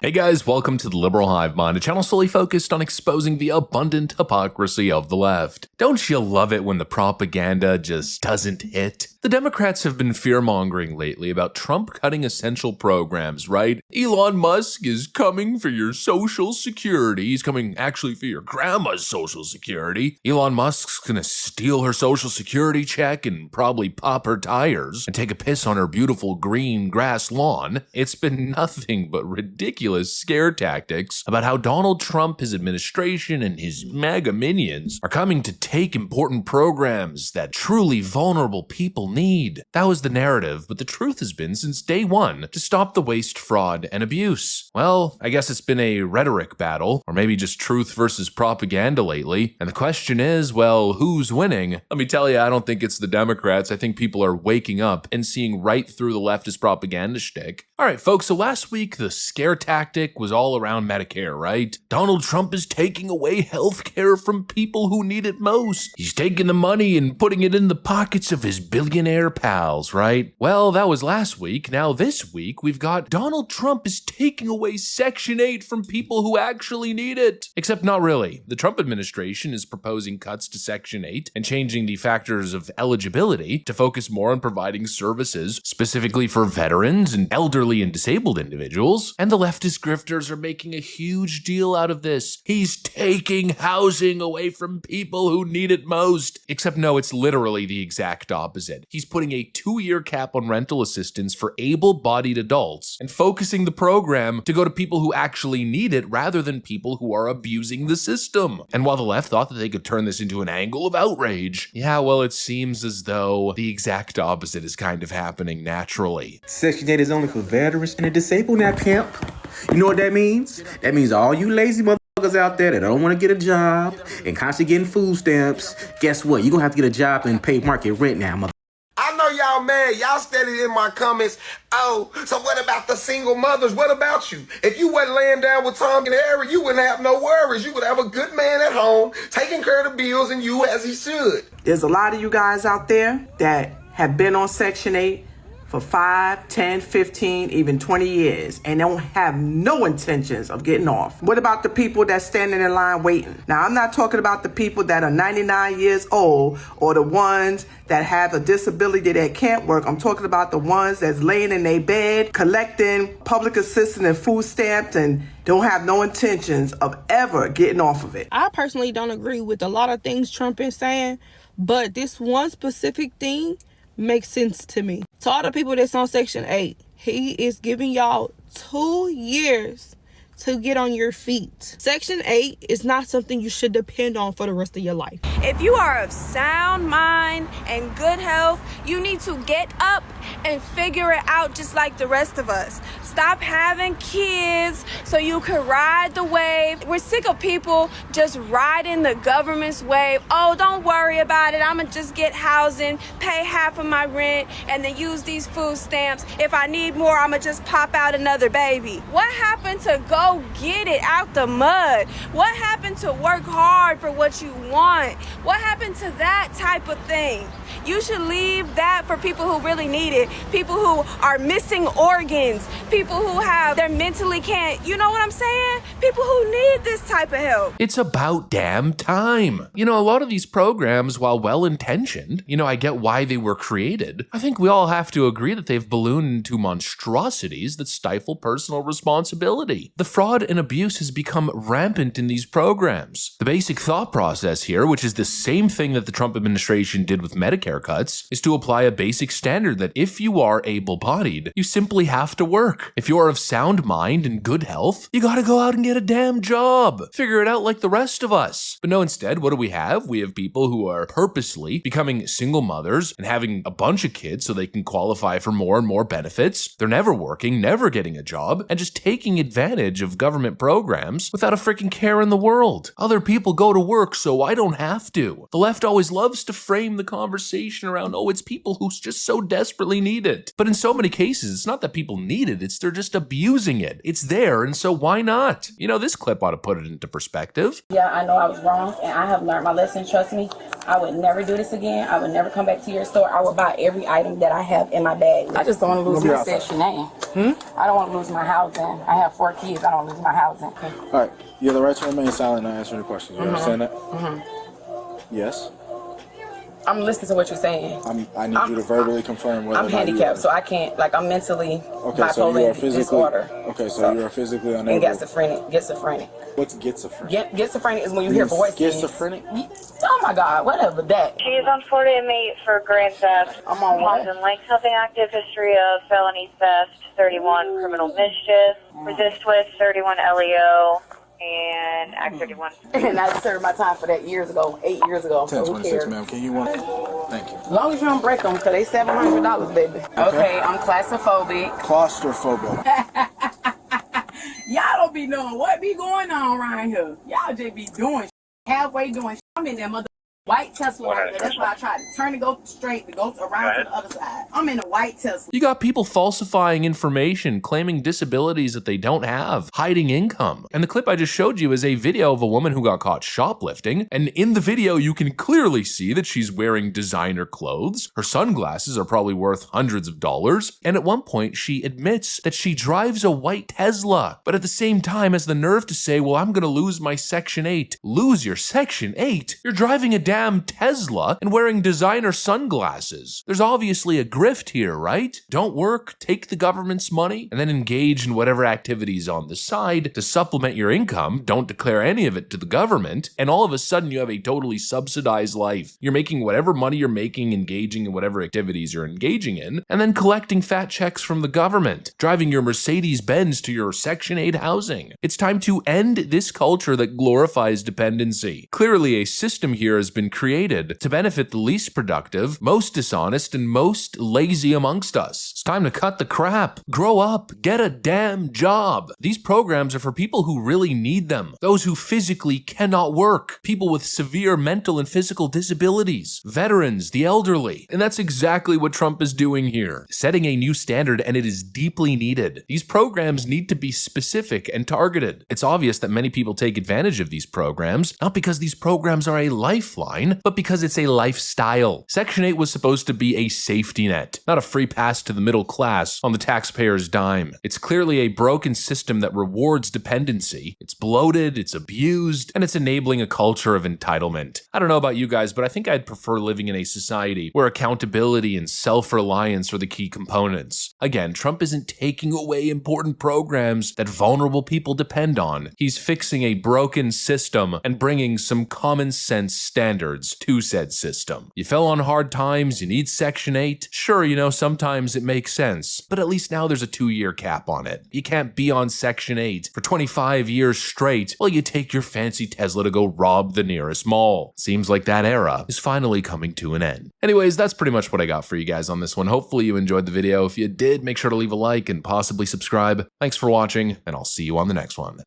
Hey guys, welcome to the Liberal Hive Mind, a channel solely focused on exposing the abundant hypocrisy of the left. Don't you love it when the propaganda just doesn't hit? The Democrats have been fear-mongering lately about Trump cutting essential programs, right? Elon Musk is coming for your social security. He's coming actually for your grandma's social security. Elon Musk's gonna steal her social security check and probably pop her tires and take a piss on her beautiful green grass lawn. It's been nothing but ridiculous scare tactics about how Donald Trump, his administration, and his MAGA minions are coming to take important programs that truly vulnerable people need. That was the narrative, but the truth has been since day one to stop the waste, fraud, and abuse. Well, I guess it's been a rhetoric battle, or maybe just truth versus propaganda lately, and the question is, well, who's winning? Let me tell you, I don't think it's the Democrats. I think people are waking up and seeing right through the leftist propaganda shtick. Alright folks, so last week the scare tactic was all around Medicare, right? Donald Trump is taking away healthcare from people who need it most. He's taking the money and putting it in the pockets of his billionaire pals, right? Well, that was last week. Now this week, we've got Donald Trump is taking away Section 8 from people who actually need it. Except not really. The Trump administration is proposing cuts to Section 8 and changing the factors of eligibility to focus more on providing services specifically for veterans and elderly and disabled individuals. And the leftist grifters are making a huge deal out of this. He's taking housing away from people who need it most. Except no, it's literally the exact opposite. He's putting a 2-year cap on rental assistance for able-bodied adults and focusing the program to go to people who actually need it rather than people who are abusing the system. And while the left thought that they could turn this into an angle of outrage, yeah, well, it seems as though the exact opposite is kind of happening naturally. Section 8 is only for veterans and the disabled now, pimp. You know what that means? That means all you lazy motherfuckers out there that don't want to get a job and constantly getting food stamps, guess what? You're going to have to get a job and pay market rent now, mother. I know y'all mad. Y'all steady in my comments. Oh, so what about the single mothers? What about you? If you wasn't laying down with Tom and Harry, you wouldn't have no worries. You would have a good man at home, taking care of the bills and you as he should. There's a lot of you guys out there that have been on Section 8 for 5, 10, 15, even 20 years and don't have no intentions of getting off. What about the people that standing in line waiting? Now, I'm not talking about the people that are 99 years old or the ones that have a disability that can't work. I'm talking about the ones that's laying in their bed, collecting public assistance and food stamps and don't have no intentions of ever getting off of it. I personally don't agree with a lot of things Trump is saying, but this one specific thing makes sense to me. To all the people that's on Section 8, he is giving y'all 2 years to get on your feet. Section 8 is not something you should depend on for the rest of your life. If you are of sound mind and good health, you need to get up and figure it out just like the rest of us. Stop having kids so you can ride the wave. We're sick of people just riding the government's wave. Oh, don't worry about it. I'm gonna just get housing, pay half of my rent, and then use these food stamps. If I need more, I'm gonna just pop out another baby. What happened to go get it out the mud? What happened to work hard for what you want? What happened to that type of thing? You should leave that for people who really need it. People who are missing organs. People who they're mentally can't, you know what I'm saying? People who need this type of help. It's about damn time. You know, a lot of these programs, while well-intentioned, I get why they were created. I think we all have to agree that they've ballooned into monstrosities that stifle personal responsibility. The fraud and abuse has become rampant in these programs. The basic thought process here, which is the same thing that the Trump administration did with Medicare cuts, is to apply a basic standard that if you are able-bodied, you simply have to work. If you are of sound mind and good health, you gotta go out and get a damn job. Figure it out like the rest of us. But no, instead, what do we have? We have people who are purposely becoming single mothers and having a bunch of kids so they can qualify for more and more benefits. They're never working, never getting a job, and just taking advantage of government programs without a freaking care in the world. Other people go to work, so I don't have to. The left always loves to frame the conversation around, oh, it's people who just so desperately need it. But in so many cases, it's not that people need it, it's they're just abusing it. It's there, and so why not? You know, this clip ought to put it into perspective. Yeah, I know I was wrong, and I have learned my lesson. Trust me, I would never do this again. I would never come back to your store. I would buy every item that I have in my bag. I just don't want to lose my Section 8. I don't want to lose my housing. I have 4 kids. I don't lose my housing. All right, you have the right to remain silent and answer the questions. You understand that? Yes. I'm listening to what you're saying. I need you to verbally confirm whether I'm handicapped, so I can't, like, I'm mentally bipolar disorder. Okay, so you are physically unable. And schizophrenic. What's schizophrenic? Schizophrenic is when you hear voices. Schizophrenic? Oh my God, whatever that. She is on Florida inmate for grand theft. I'm on what? Housing length, something active history of felony theft, 31 criminal mischief, resist with 31 LEO. And Act 31. And I served my time for that years ago, 8 years ago. 1026, ma'am. Can you Thank you. As long as you don't break them, because they $700, baby. Okay, I'm claustrophobic. Claustrophobic. Y'all don't be knowing what be going on around here. Y'all just be doing halfway doing. I'm in that mother white Tesla right there. That's why I tried to turn to go straight, to go around to the other side. I'm in a white Tesla. You got people falsifying information, claiming disabilities that they don't have, hiding income. And the clip I just showed you is a video of a woman who got caught shoplifting. And in the video, you can clearly see that she's wearing designer clothes. Her sunglasses are probably worth hundreds of dollars. And at one point, she admits that she drives a white Tesla. But at the same time, has the nerve to say, well, I'm going to lose my Section 8. Lose your Section 8? You're driving a damn Tesla and wearing designer sunglasses. There's obviously a grift here, right? Don't work, take the government's money, and then engage in whatever activities on the side to supplement your income. Don't declare any of it to the government, and all of a sudden you have a totally subsidized life. You're making whatever money you're making, engaging in whatever activities you're engaging in, and then collecting fat checks from the government, driving your Mercedes-Benz to your Section 8 housing. It's time to end this culture that glorifies dependency. Clearly, a system here has been created to benefit the least productive, most dishonest, and most lazy amongst us. It's time to cut the crap. Grow up. Get a damn job. These programs are for people who really need them. Those who physically cannot work. People with severe mental and physical disabilities. Veterans, the elderly. And that's exactly what Trump is doing here. Setting a new standard, and it is deeply needed. These programs need to be specific and targeted. It's obvious that many people take advantage of these programs, not because these programs are a lifeline, but because it's a lifestyle. Section 8 was supposed to be a safety net, not a free pass to the middle class on the taxpayer's dime. It's clearly a broken system that rewards dependency. It's bloated, it's abused, and it's enabling a culture of entitlement. I don't know about you guys, but I think I'd prefer living in a society where accountability and self-reliance are the key components. Again, Trump isn't taking away important programs that vulnerable people depend on. He's fixing a broken system and bringing some common sense standards to said system. You fell on hard times, you need Section 8. Sure, you know, sometimes it makes sense, but at least now there's a 2-year cap on it. You can't be on Section 8 for 25 years straight while you take your fancy Tesla to go rob the nearest mall. Seems like that era is finally coming to an end. Anyways, that's pretty much what I got for you guys on this one. Hopefully you enjoyed the video. If you did, make sure to leave a like and possibly subscribe. Thanks for watching, and I'll see you on the next one.